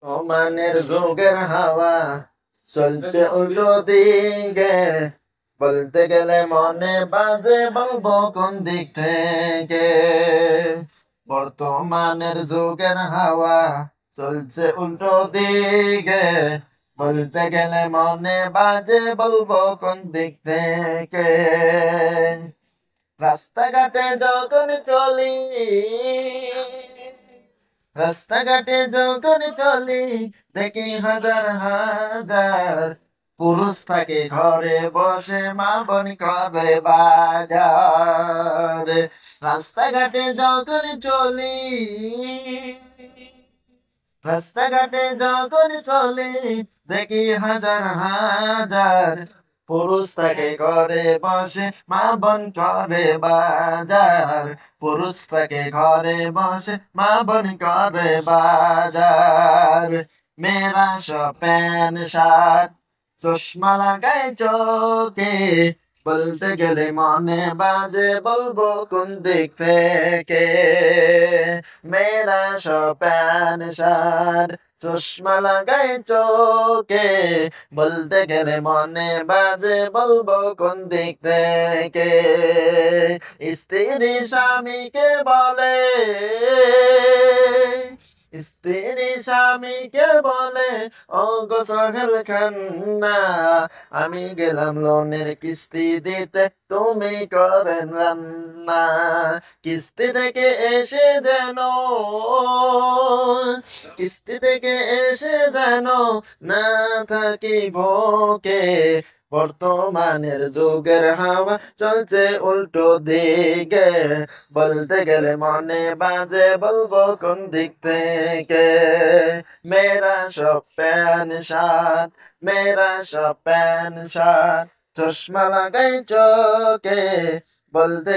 ওমানের যুগের হাওয়া চলছে উল্টো দিকে, বলতে গেলে মনে বাজে বলবো কোন দিক থেকে। বর্তমানের যুগের হাওয়া চলছে উল্টো দিকে, বলতে গেলে মনে বাজে বলবো কোন দিক থেকে। রাস্তাঘাটে যখন চলি, রাস্তাঘাটে যখন চলি, দেখি হাজার হাজার পুরুষ থাকে ঘরে বসে, মা বোন করে বাজার। রাস্তাঘাটে যখন চলি, রাস্তাঘাটে যখন চলি, দেখি হাজার হাজার পুরুষ থাকে ঘরে বসে, মা বোন করে বাজার। পুরুষ থাকে ঘরে বসে, মা বোন করে বাজার। মেয়েরা সব প্যান্ট শার্ট চশমা লাগায় চোখে, বলতে গেলে মনে বাজে বলবো কোন দিক থেকে। মেয়েরা সব প্যান্ট শার্ট চশমা লাগায় চোখে, বলতে গেলে মনে বাজে বলবো কোন দিক থেকে। স্ত্রী স্বামীকে বলে, স্ত্রী স্বামীকে বলে, ও গো সোহেল খান্না, আমি গেলাম লোনের কিস্তি দিতে, তুমি করেন রান্না। কিস্তি থেকে এসে যেন, কিস্তি থেকে এসে যেন না থাকি ভোকে। বর্তমানের যুগের হাওয়া চলছে উল্টো দিকে, বলতে গেলে মনে বাজে বলবো কোন দিক থেকে। মেয়েরা সব প্যান্ট শার্ট, মেয়েরা সব প্যান্ট শার্ট চশমা লাগাই চোখে, বলতে